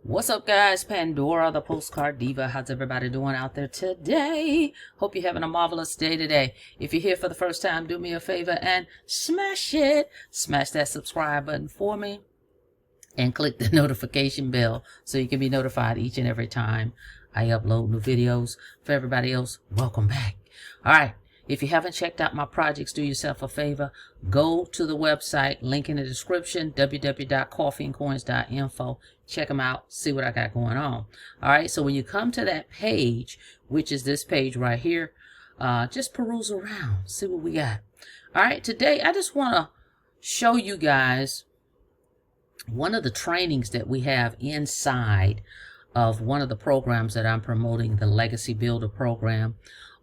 What's up, guys? Pandora, the postcard diva. How's everybody doing out there today? Hope you're having a marvelous day today. If you're here for the first time, do me a favor and smash it. Smash that subscribe button for me and click the notification bell so you can be notified each and every time I upload new videos. For everybody else, welcome back. All right. If you haven't checked out my projects, do yourself a favor. Go to the website, link in the description, www.coffeeandcoins.info. Check them out, see what I got going on. All right, so when you come to that page, which is this page right here, just peruse around, see what we got. All right, today I just want to show you guys one of the trainings that we have inside of one of the programs that I'm promoting, the Legacy Builder program.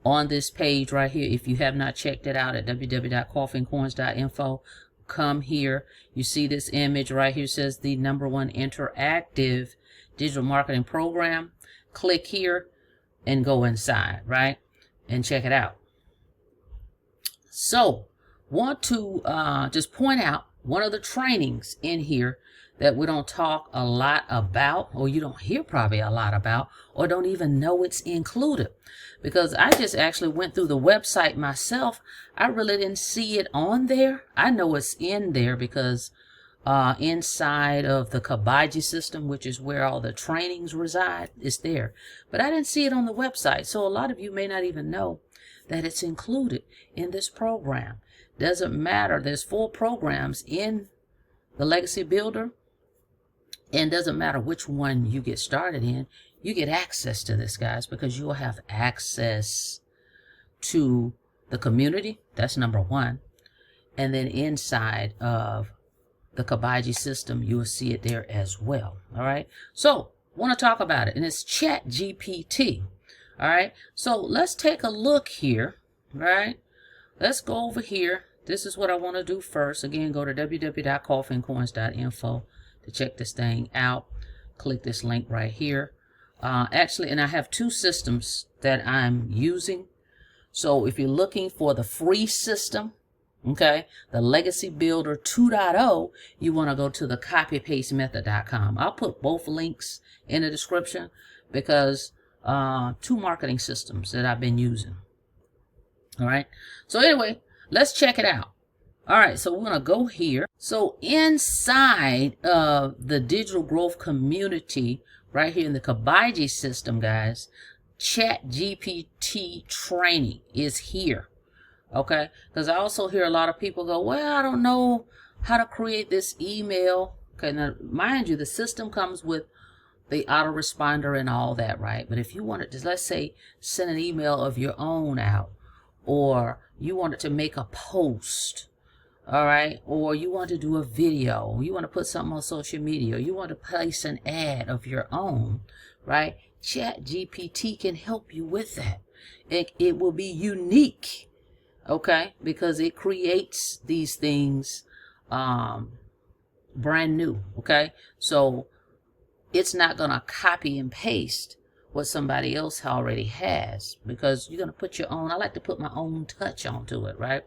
On this page right here, if you have not checked it out at www.coffeeandcoins.info, come here. You see this image right here, says the #1 interactive digital marketing program. Click here and go inside, right? And check it out. So, want to just point out one of the trainings in here that we don't talk a lot about, or you don't hear probably a lot about, or don't even know it's included. Because I just actually went through the website myself. I really didn't see it on there. I know it's in there because inside of the Chatgpt system, which is where all the trainings reside, it's there. But I didn't see it on the website. So a lot of you may not even know that it's included in this program. Doesn't matter. There's 4 programs in the Legacy Builder. And doesn't matter which one you get started in, you get access to this, guys, because you'll have access to the community. That's #1. And then inside of the Chatgpt system, you will see it there as well. All right. So want to talk about it. And it's ChatGPT. All right. So let's take a look here. All right. Let's go over here. This is what I want to do first. Again, go to www.coffeeandcoins.info. to check this thing out. Click this link right here. Actually, and I have 2 systems that I'm using. So if you're looking for the free system, okay, the Legacy Builder 2.0, you want to go to the copypastemethod.com. I'll put both links in the description because 2 marketing systems that I've been using. All right. So anyway, let's check it out. All right, so we're going to go here. So inside of the digital growth community, right here in the Chatgpt system, guys, ChatGPT training is here. Okay, because I also hear a lot of people go, well, I don't know how to create this email. Okay, now mind you, the system comes with the autoresponder and all that, right? But if you wanted to, let's say, send an email of your own out, or you wanted to make a post, all right, or you want to do a video, you want to put something on social media, or you want to place an ad of your own, right? ChatGPT can help you with that. It will be unique, okay, because it creates these things brand new, okay? So it's not going to copy and paste what somebody else already has, because you're going to put your own. I like to put my own touch onto it, right?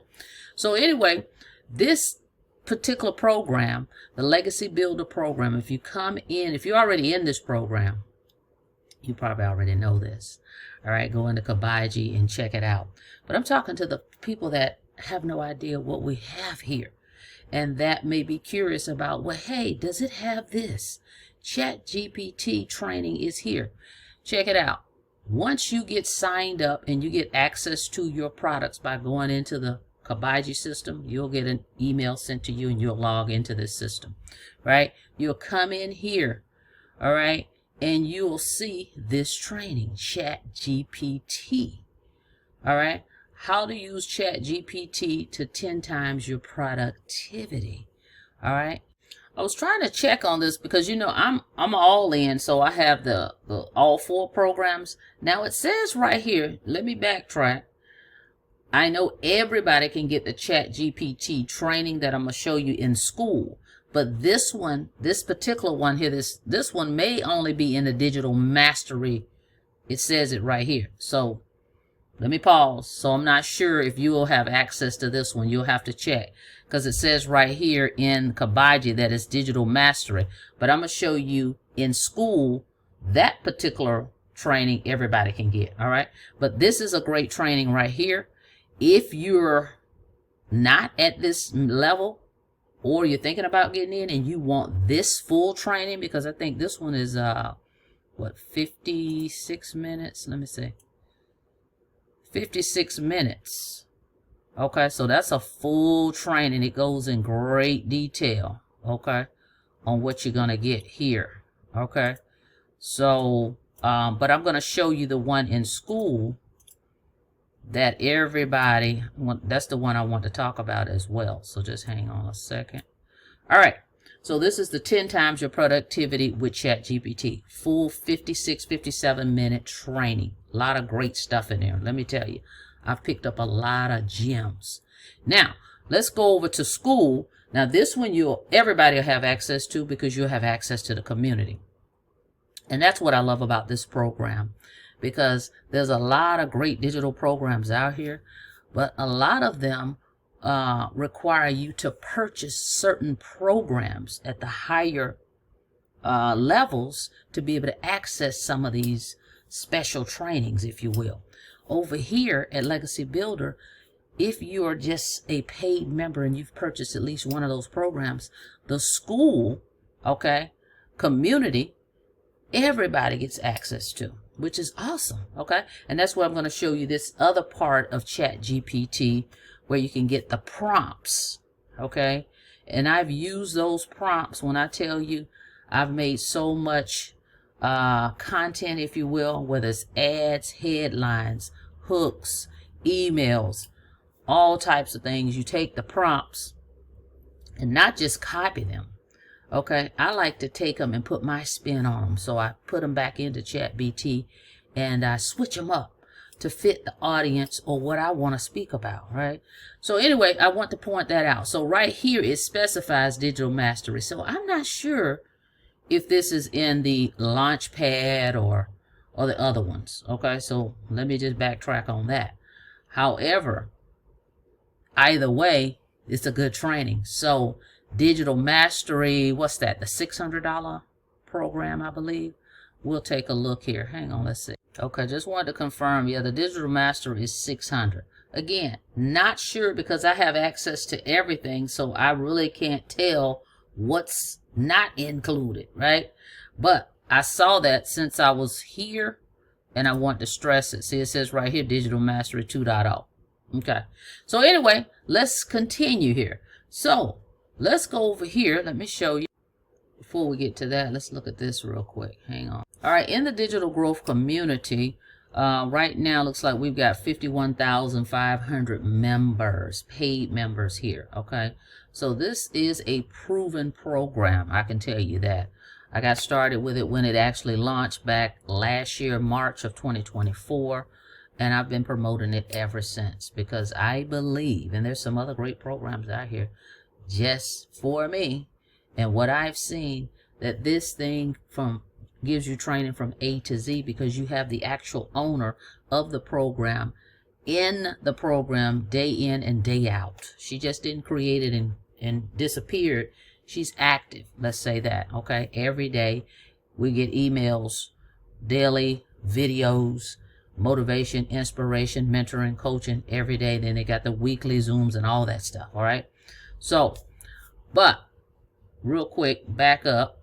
So anyway, this particular program, the Legacy Builder program, if you come in, if you're already in this program, you probably already know this. All right, go into Chatgpt and check it out. But I'm talking to the people that have no idea what we have here, and that may be curious about, well, hey, does it have this? ChatGPT training is here. Check it out. Once you get signed up and you get access to your products by going into the Chatgpt system, you'll get an email sent to you and you'll log into this system, right? You'll come in here, all right, and you'll see this training, ChatGPT, all right? How to use ChatGPT to 10 times your productivity, all right? I was trying to check on this because, you know, I'm all in, so I have the all 4 programs. Now it says right here, let me backtrack. I know everybody can get the ChatGPT training that I'm going to show you in school. But this one, this particular one here, this one may only be in the digital mastery. It says it right here. So let me pause. So I'm not sure if you will have access to this one. You'll have to check because it says right here in Chatgpt that it's digital mastery. But I'm going to show you in school, that particular training everybody can get. All right, but this is a great training right here. If you're not at this level, or you're thinking about getting in and you want this full training, because I think this one is what, 56 minutes? Let me see. 56 minutes. Okay, so that's a full training. It goes in great detail, okay, on what you're gonna get here. Okay, so but I'm gonna show you the one in school that everybody want. That's the one I want to talk about as well. So just hang on a second. All right, so this is the 10 times your productivity with ChatGPT. Full 57 minute training. A lot of great stuff in there. Let me tell you, I've picked up a lot of gems. Now let's go over to school. Now this one everybody will have access to, because you'll have access to the community. And that's what I love about this program, because there's a lot of great digital programs out here, but a lot of them require you to purchase certain programs at the higher levels to be able to access some of these special trainings, if you will. Over here at Legacy Builder, if you're just a paid member and you've purchased at least one of those programs, the school, okay, community, everybody gets access to, which is awesome. Okay, and that's where I'm going to show you this other part of ChatGPT where you can get the prompts. Okay, and I've used those prompts. When I tell you, I've made so much content, if you will, whether it's ads, headlines, hooks, emails, all types of things. You take the prompts and not just copy them. Okay, I like to take them and put my spin on them. So I put them back into ChatGPT and I switch them up to fit the audience or what I want to speak about, right? So anyway, I want to point that out. So right here it specifies digital mastery. So I'm not sure if this is in the Launchpad or the other ones. Okay, so let me just backtrack on that. However, either way, it's a good training. So digital mastery, what's that? The $600 program, I believe. We'll take a look here. Hang on, let's see. Okay, just wanted to confirm. Yeah, the digital mastery is $600. Again, not sure, because I have access to everything, so I really can't tell what's not included, right? But I saw that since I was here, and I want to stress it. See, it says right here, Digital Mastery 2.0. Okay, so anyway, let's continue here. So let's go over here. Let me show you. Before we get to that, let's look at this real quick. Hang on. All right, in the digital growth community, right now looks like we've got 51,500 members, paid members here. Okay, so this is a proven program, I can tell you that. I got started with it when it actually launched back last year, March of 2024, and I've been promoting it ever since, because I believe, and there's some other great programs out here just for me and what I've seen, that this thing gives you training from A to Z, because you have the actual owner of the program in the program day in and day out. She just didn't create it and disappeared. She's active, let's say that. Okay, every day we get emails, daily videos, motivation, inspiration, mentoring, coaching every day. Then they got the weekly Zooms and all that stuff. All right, so but real quick, back up.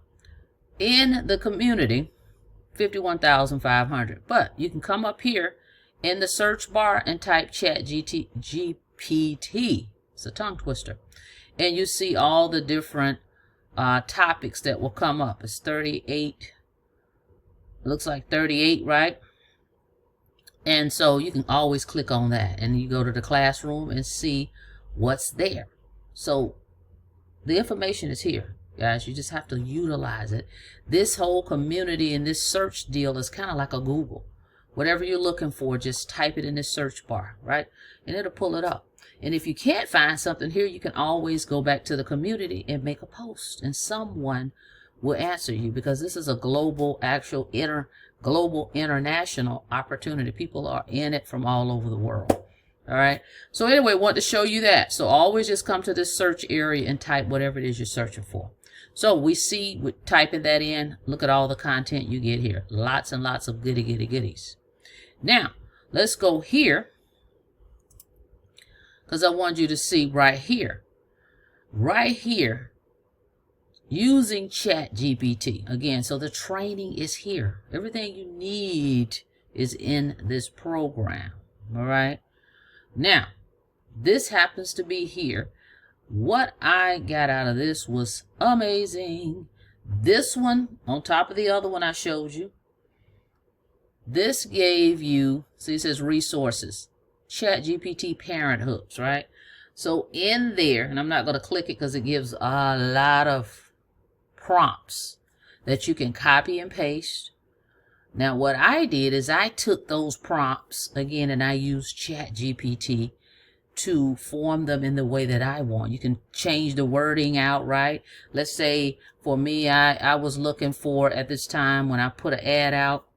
In the community, 51,500. But you can come up here in the search bar and type ChatGPT. It's a tongue twister. And you see all the different topics that will come up. It's 38. Looks like 38, right? And so you can always click on that. And you go to the classroom and see what's there. So the information is here, guys. You just have to utilize it. This whole community and this search deal is kind of like a Google. Whatever you're looking for, just type it in the search bar, right? And it'll pull it up. And if you can't find something here, you can always go back to the community and make a post, and someone will answer you, because this is a global, global international opportunity. People are in it from all over the world. All right, so anyway, want to show you that. So always just come to this search area and type whatever it is you're searching for. So we see with typing that in, look at all the content you get here. Lots and lots of goodies. Now, let's go here, because I want you to see right here, using ChatGPT. Again, so the training is here. Everything you need is in this program. All right. Now, this happens to be here. What I got out of this was amazing. This one, on top of the other one I showed you, this gave you, see, it says resources, ChatGPT parent hooks, right? So in there, and I'm not going to click it because it gives a lot of prompts that you can copy and paste. Now what I did is I took those prompts again and I used ChatGPT to form them in the way that I want. You can change the wording out, right? Let's say for me, I was looking for, at this time when I put an ad out,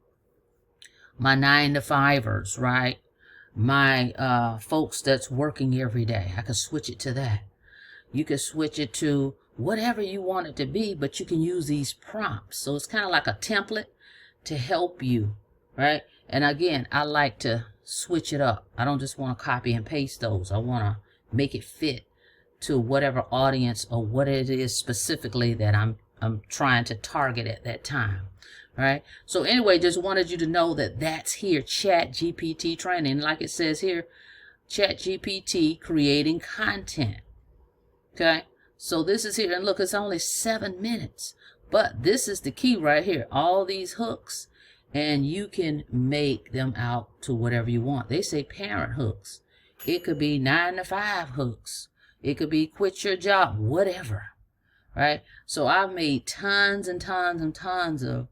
my 9-to-5ers, right? My folks that's working every day. I could switch it to that. You could switch it to whatever you want it to be, but you can use these prompts. So it's kind of like a template to help you, right? And again, I like to switch it up. I don't just want to copy and paste those. I want to make it fit to whatever audience or what it is specifically that I'm trying to target at that time. Right? So anyway, just wanted you to know that that's here, ChatGPT training. Like it says here, ChatGPT creating content. Okay? So this is here, and look, it's only 7 minutes. But this is the key right here. All these hooks, and you can make them out to whatever you want. They say parent hooks. It could be 9-to-5 hooks. It could be quit your job, whatever. Right? So I've made tons and tons and tons of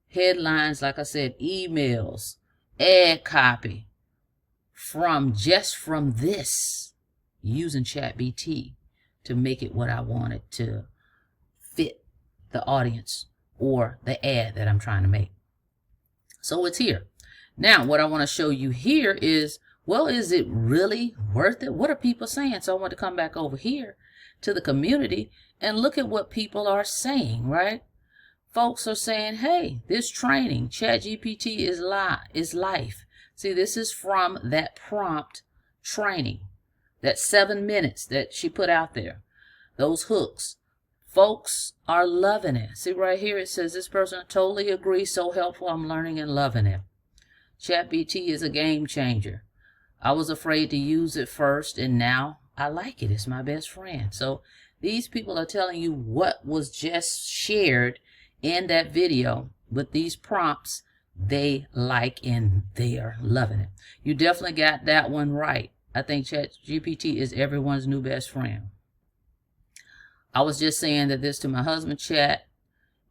headlines, like I said, emails, ad copy from this, using ChatGPT to make it what I wanted to fit the audience or the ad that I'm trying to make. So it's here. Now, what I want to show you here is, well, is it really worth it? What are people saying? So I want to come back over here to the community and look at what people are saying, right? Folks are saying, hey, this training, ChatGPT is life. See, this is from that prompt training, that 7 minutes that she put out there, those hooks. Folks are loving it. See right here, it says this person totally agrees, so helpful, I'm learning and loving it. ChatGPT is a game changer. I was afraid to use it first, and now I like it. It's my best friend. So these people are telling you what was just shared in that video with these prompts, they like and they are loving it. You definitely got that one right. I think ChatGPT is everyone's new best friend. I was just saying that this to my husband. Chat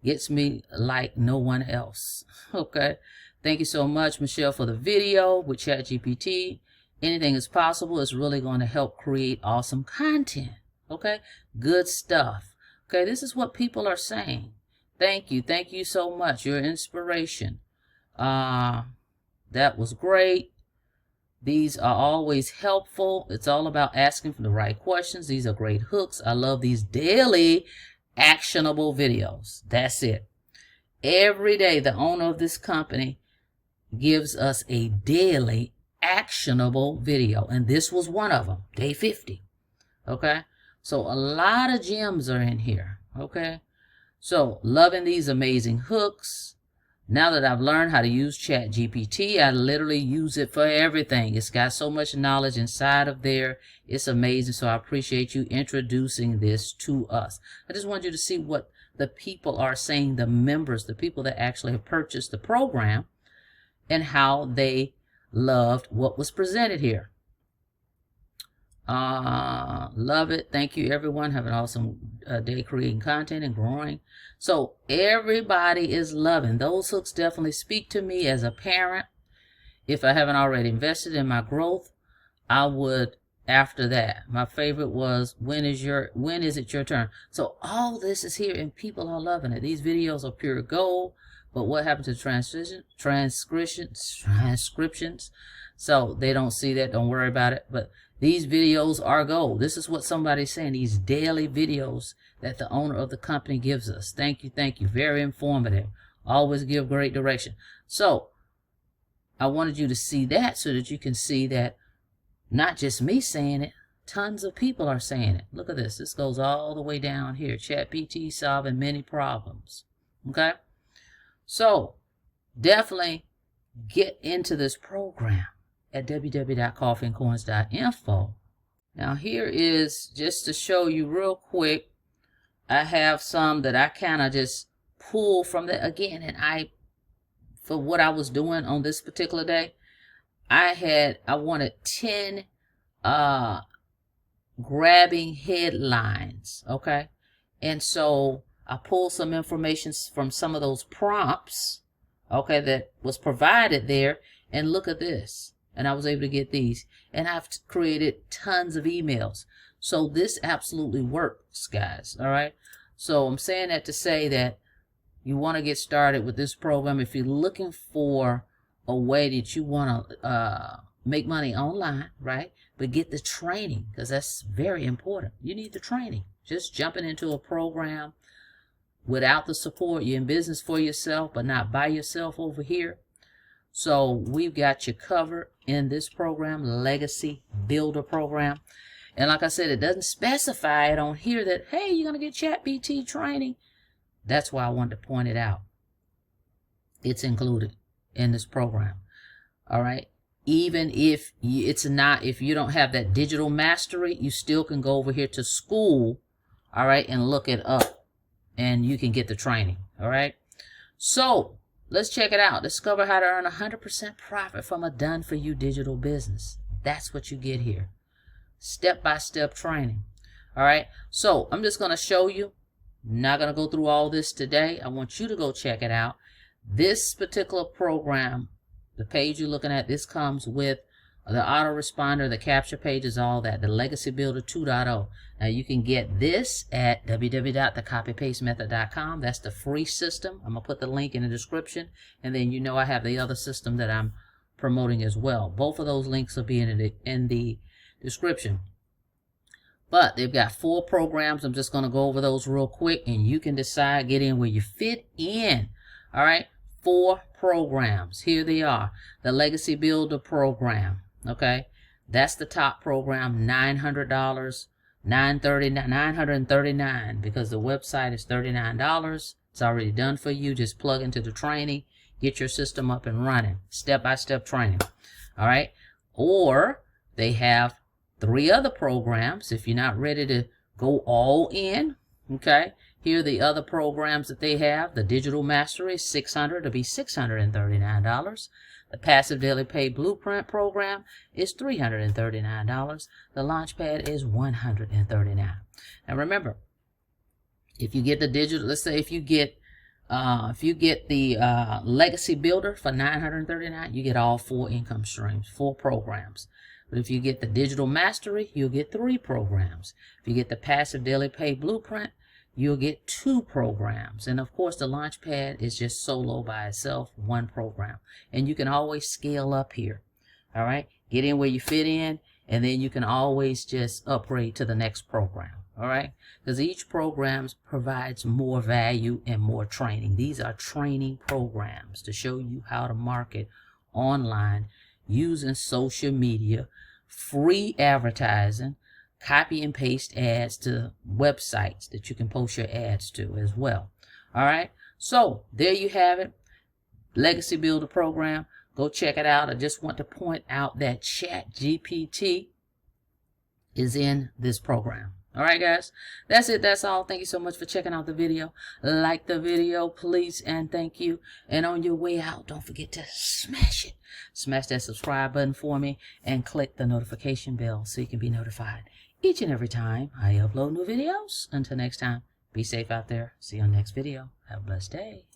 gets me like no one else. Okay. Thank you so much, Michelle, for the video with ChatGPT. Anything is possible. It's really going to help create awesome content. Okay. Good stuff. Okay. This is what people are saying. Thank you. Thank you so much. Your inspiration. That was great. These are always helpful. It's all about asking for the right questions. These are great hooks. I love these daily actionable videos. That's it. Every day, the owner of this company gives us a daily actionable video. And this was one of them, day 50. Okay. So a lot of gems are in here. Okay. So, loving these amazing hooks. Now that I've learned how to use ChatGPT, I literally use it for everything. It's got so much knowledge inside of there. It's amazing. So I appreciate you introducing this to us. I just want you to see what the people are saying, the members, the people that actually have purchased the program, and how they loved what was presented here. Love it. Thank you, everyone. Have an awesome day creating content and growing. So everybody is loving. Those hooks definitely speak to me as a parent. If I haven't already invested in my growth, I would after that. My favorite was when is it your turn? So all this is here and people are loving it. These videos are pure gold. But what happened to transcriptions? So they don't see that. Don't worry about it. But These videos are gold. This is what somebody's saying. These daily videos that the owner of the company gives us. Thank you, thank you. Very informative. Always give great direction. So I wanted you to see that so that you can see that not just me saying it, tons of people are saying it. Look at this. This goes all the way down here. ChatGPT solving many problems. Okay? So definitely get into this program at www.coffeeandcoins.info. Now here is, just to show you real quick, I have some that I kind of just pull from the, again, and for what I was doing on this particular day, I wanted 10 grabbing headlines, okay? And so I pulled some information from some of those prompts, okay, that was provided there, and look at this. And I was able to get these, and I've created tons of emails. So this absolutely works, guys, all right? So I'm saying that to say that you want to get started with this program. If you're looking for a way that you want to make money online, right? But get the training, because that's very important. You need the training. Just jumping into a program without the support, you're in business for yourself, but not by yourself over here. So we've got you covered in this program, Legacy Builder Program. And like I said, it doesn't specify it on here that, hey, you're going to get ChatGPT training. That's why I wanted to point it out. It's included in this program. All right. Even if it's not, if you don't have that digital mastery, you still can go over here to school. All right. And look it up, and you can get the training. All right. So let's check it out. Discover how to earn 100% profit from a done-for-you digital business. That's what you get here. Step-by-step training. All right. So I'm just going to show you. Not going to go through all this today. I want you to go check it out. This particular program, the page you're looking at, this comes with the autoresponder, the capture pages, all that, the Legacy Builder 2.0. Now you can get this at www.thecopypastemethod.com. That's the free system. I'm going to put the link in the description. And then you know I have the other system that I'm promoting as well. Both of those links will be in the description. But they've got 4 programs. I'm just going to go over those real quick, and you can decide, get in where you fit in. All right. 4 programs. Here they are. The Legacy Builder Program. Okay. That's the top program. $900, $939, because the website is $39. It's already done for you. Just plug into the training, get your system up and running. Step-by-step training. All right. Or they have 3 other programs if you're not ready to go all in. Okay. Here are the other programs that they have. The Digital Mastery is $600 to be $639. The Passive Daily Pay Blueprint program is $339. The Launchpad is $139. Now remember, if you get the digital, let's say if you get the Legacy Builder for $939, you get all 4 income streams, 4 programs. But if you get the Digital Mastery, you'll get 3 programs. If you get the Passive Daily Pay Blueprint, you'll get 2 programs. And of course, the Launchpad is just solo by itself, 1 program. And you can always scale up here. All right. Get in where you fit in, and then you can always just upgrade to the next program. All right. Because each program provides more value and more training. These are training programs to show you how to market online using social media, free advertising, copy and paste ads to websites that you can post your ads to as well. All right. So there you have it. Legacy Builder Program. Go check it out. I just want to point out that ChatGPT is in this program. All right, guys. That's it. That's all. Thank you so much for checking out the video. Like the video, please, and thank you. And on your way out, don't forget to smash it. Smash that subscribe button for me and click the notification bell so you can be notified each and every time I upload new videos. Until next time, be safe out there. See you on the next video. Have a blessed day.